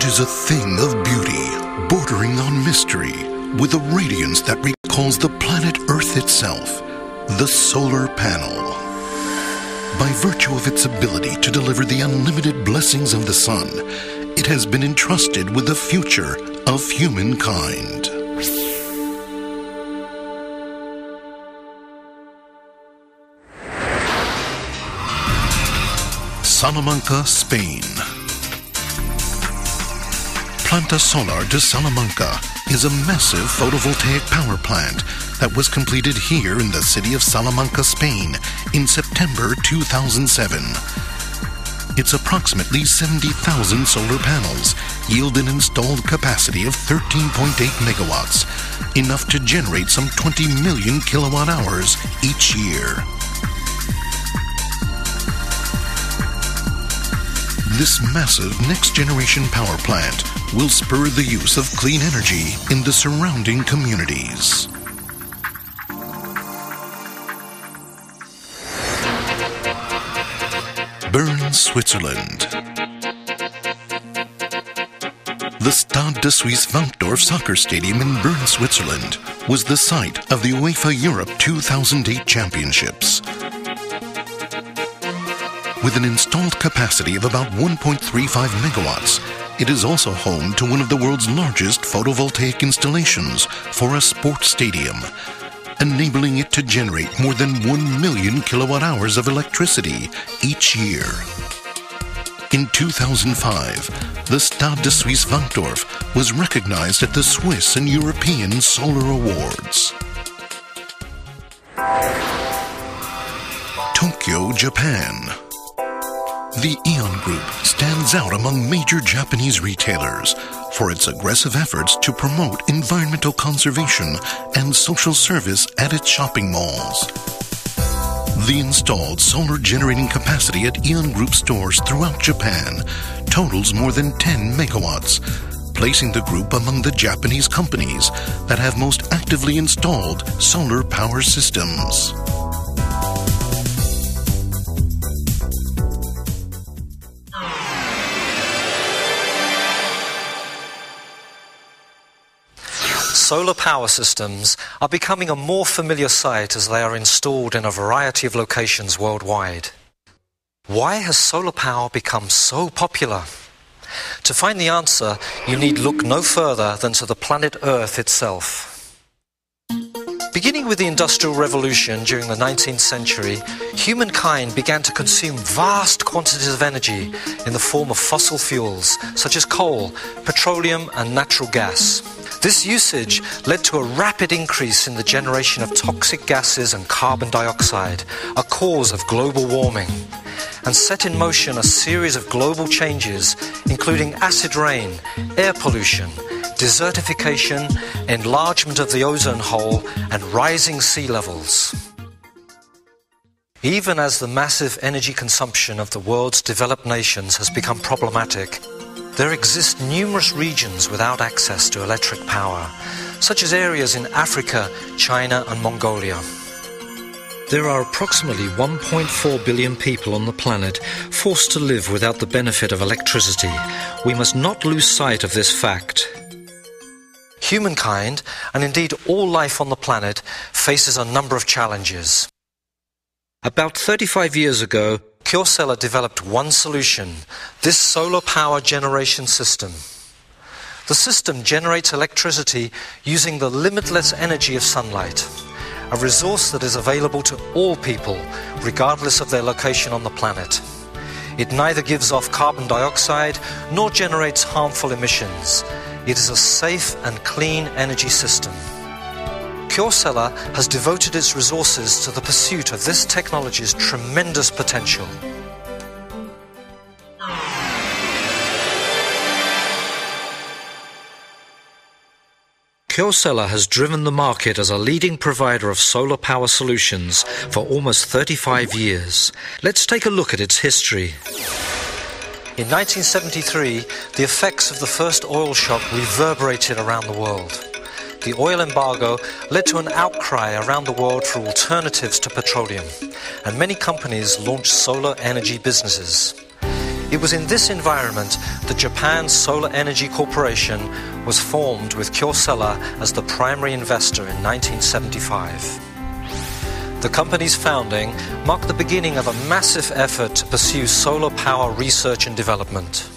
is a thing of beauty, bordering on mystery, with a radiance that recalls the planet Earth itself, the solar panel. By virtue of its ability to deliver the unlimited blessings of the sun, it has been entrusted with the future of humankind. Salamanca, Spain. Planta Solar de Salamanca is a massive photovoltaic power plant that was completed here in the city of Salamanca, Spain in September 2007. Its approximately 70,000 solar panels yield an installed capacity of 13.8 megawatts, enough to generate some 20 million kilowatt hours each year. This massive next-generation power plant will spur the use of clean energy in the surrounding communities. Bern, Switzerland. The Stade de Suisse Wankdorf soccer stadium in Bern, Switzerland was the site of the UEFA Europe 2008 Championships. With an installed capacity of about 1.35 megawatts, it is also home to one of the world's largest photovoltaic installations for a sports stadium, enabling it to generate more than 1 million kilowatt hours of electricity each year. In 2005, the Stade de Suisse Wankdorf was recognized at the Swiss and European Solar Awards. Tokyo, Japan. The AEON Group stands out among major Japanese retailers for its aggressive efforts to promote environmental conservation and social service at its shopping malls. The installed solar generating capacity at AEON Group stores throughout Japan totals more than 10 megawatts, placing the group among the Japanese companies that have most actively installed solar power systems. Solar power systems are becoming a more familiar sight as they are installed in a variety of locations worldwide. Why has solar power become so popular? To find the answer, you need look no further than to the planet Earth itself. Beginning with the Industrial Revolution during the 19th century, humankind began to consume vast quantities of energy in the form of fossil fuels such as coal, petroleum and natural gas. This usage led to a rapid increase in the generation of toxic gases and carbon dioxide, a cause of global warming, and set in motion a series of global changes, including acid rain, air pollution, desertification, enlargement of the ozone hole, and rising sea levels. Even as the massive energy consumption of the world's developed nations has become problematic, there exist numerous regions without access to electric power, such as areas in Africa, China and Mongolia. There are approximately 1.4 billion people on the planet forced to live without the benefit of electricity. We must not lose sight of this fact. Humankind, and indeed all life on the planet, faces a number of challenges. About 35 years ago, Kyocera developed one solution, this solar power generation system. The system generates electricity using the limitless energy of sunlight, a resource that is available to all people, regardless of their location on the planet. It neither gives off carbon dioxide nor generates harmful emissions. It is a safe and clean energy system. Kyocera has devoted its resources to the pursuit of this technology's tremendous potential. Kyocera has driven the market as a leading provider of solar power solutions for almost 35 years. Let's take a look at its history. In 1973, the effects of the first oil shock reverberated around the world. The oil embargo led to an outcry around the world for alternatives to petroleum, and many companies launched solar energy businesses. It was in this environment that Japan's Solar Energy Corporation was formed, with Kyocera as the primary investor in 1975. The company's founding marked the beginning of a massive effort to pursue solar power research and development.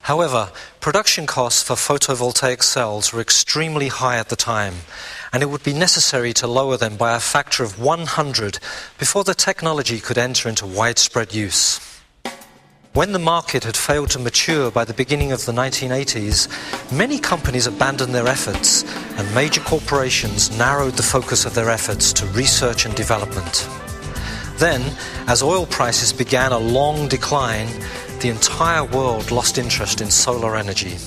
However, production costs for photovoltaic cells were extremely high at the time, and it would be necessary to lower them by a factor of 100 before the technology could enter into widespread use. When the market had failed to mature by the beginning of the 1980s, many companies abandoned their efforts, and major corporations narrowed the focus of their efforts to research and development. Then, as oil prices began a long decline, the entire world lost interest in solar energy.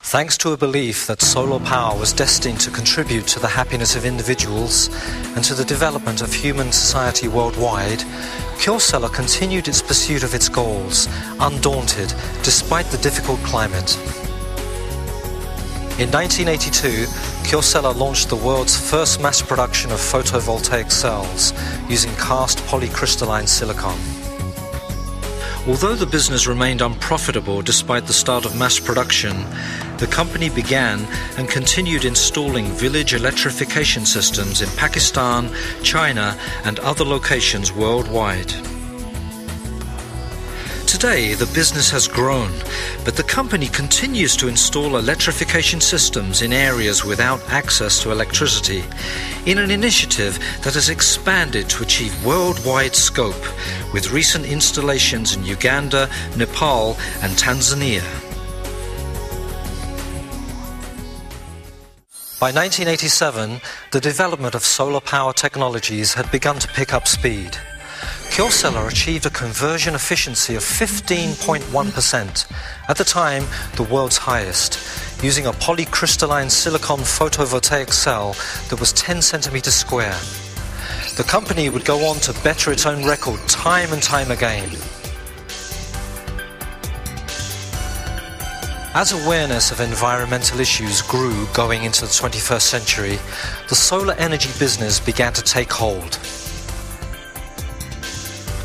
Thanks to a belief that solar power was destined to contribute to the happiness of individuals and to the development of human society worldwide, Kyocera continued its pursuit of its goals, undaunted despite the difficult climate. In 1982, Kyocera launched the world's first mass production of photovoltaic cells using cast polycrystalline silicon. Although the business remained unprofitable despite the start of mass production, the company began and continued installing village electrification systems in Pakistan, China, and other locations worldwide. Today, the business has grown, but the company continues to install electrification systems in areas without access to electricity, in an initiative that has expanded to achieve worldwide scope, with recent installations in Uganda, Nepal, and Tanzania. By 1987, the development of solar power technologies had begun to pick up speed. Kyocera achieved a conversion efficiency of 15.1%, at the time the world's highest, using a polycrystalline silicon photovoltaic cell that was 10 centimeters square. The company would go on to better its own record time and time again. As awareness of environmental issues grew going into the 21st century, the solar energy business began to take hold.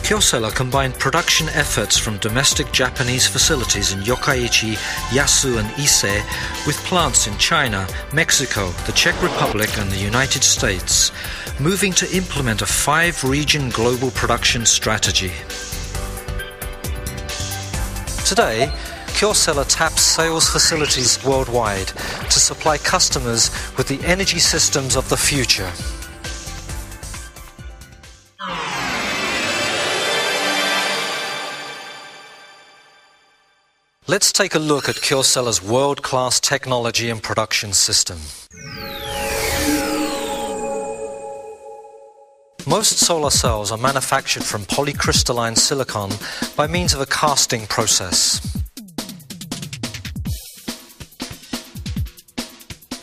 Kyocera combined production efforts from domestic Japanese facilities in Yokkaichi, Yasu, and Ise with plants in China, Mexico, the Czech Republic, and the United States, moving to implement a 5-region global production strategy. Today, Kyocera taps sales facilities worldwide to supply customers with the energy systems of the future. Let's take a look at Kyocera's world-class technology and production system. Most solar cells are manufactured from polycrystalline silicon by means of a casting process.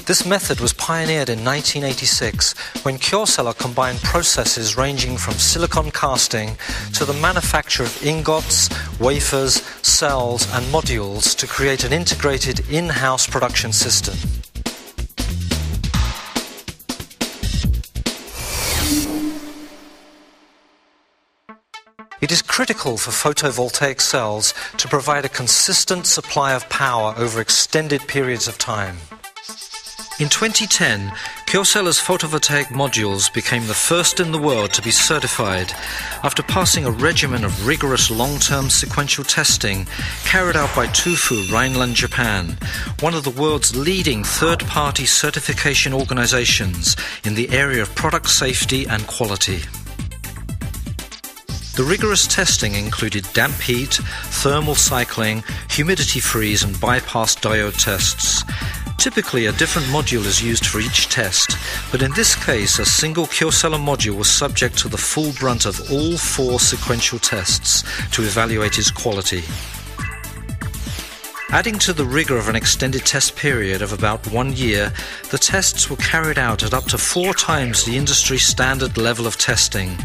This method was pioneered in 1986 when Kyocera combined processes ranging from silicon casting to the manufacture of ingots, wafers, cells and modules to create an integrated in-house production system. It is critical for photovoltaic cells to provide a consistent supply of power over extended periods of time. In 2010, Kyocera's photovoltaic modules became the first in the world to be certified after passing a regimen of rigorous long-term sequential testing carried out by TUFU Rhineland, Japan, one of the world's leading third-party certification organizations in the area of product safety and quality. The rigorous testing included damp heat, thermal cycling, humidity freeze and bypass diode tests. Typically, a different module is used for each test, but in this case, a single Kyocera module was subject to the full brunt of all 4 sequential tests to evaluate its quality. Adding to the rigor of an extended test period of about 1 year, the tests were carried out at up to 4 times the industry standard level of testing.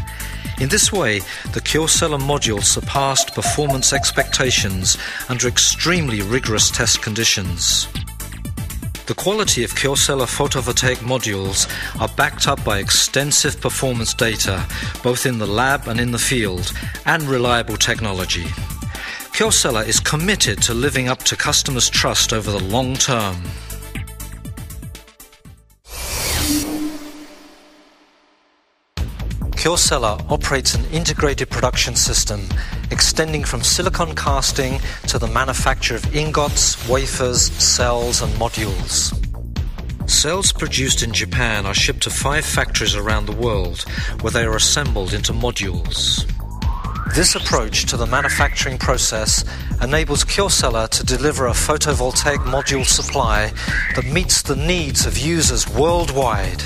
In this way, the Kyocera module surpassed performance expectations under extremely rigorous test conditions. The quality of Kyocera photovoltaic modules are backed up by extensive performance data, both in the lab and in the field, and reliable technology. Kyocera is committed to living up to customers' trust over the long term. Kyocera operates an integrated production system extending from silicon casting to the manufacture of ingots, wafers, cells and modules. Cells produced in Japan are shipped to 5 factories around the world where they are assembled into modules. This approach to the manufacturing process enables Kyocera to deliver a photovoltaic module supply that meets the needs of users worldwide.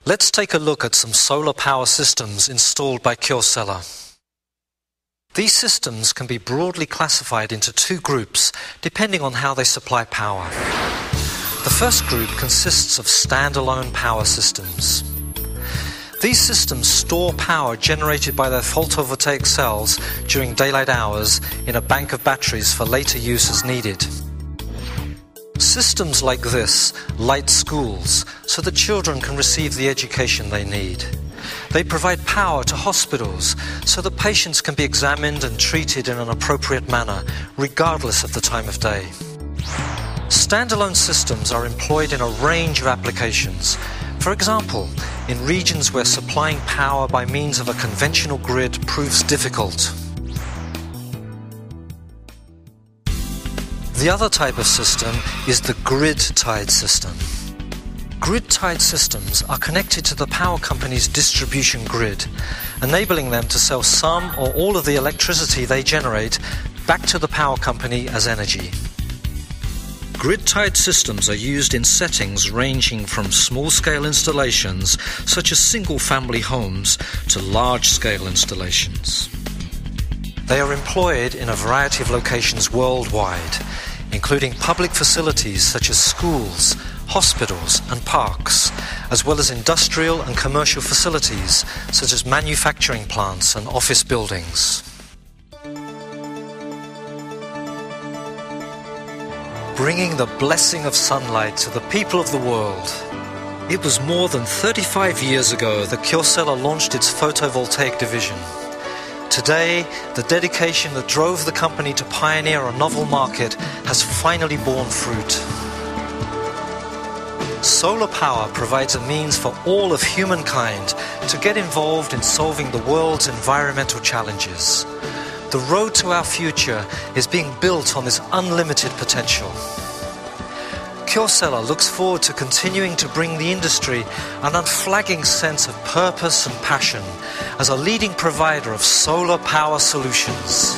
Let's take a look at some solar power systems installed by Kyocera. These systems can be broadly classified into 2 groups, depending on how they supply power. The first group consists of standalone power systems. These systems store power generated by their photovoltaic cells during daylight hours in a bank of batteries for later use as needed. Systems like this light schools so that children can receive the education they need. They provide power to hospitals so that patients can be examined and treated in an appropriate manner, regardless of the time of day. Standalone systems are employed in a range of applications. For example, in regions where supplying power by means of a conventional grid proves difficult. The other type of system is the grid-tied system. Grid-tied systems are connected to the power company's distribution grid, enabling them to sell some or all of the electricity they generate back to the power company as energy. Grid-tied systems are used in settings ranging from small-scale installations, such as single-family homes, to large-scale installations. They are employed in a variety of locations worldwide, including public facilities such as schools, hospitals and parks, as well as industrial and commercial facilities such as manufacturing plants and office buildings. Bringing the blessing of sunlight to the people of the world. It was more than 35 years ago that Kyocera launched its photovoltaic division. Today, the dedication that drove the company to pioneer a novel market has finally borne fruit. Solar power provides a means for all of humankind to get involved in solving the world's environmental challenges. The road to our future is being built on this unlimited potential. Kyocera looks forward to continuing to bring the industry an unflagging sense of purpose and passion as a leading provider of solar power solutions.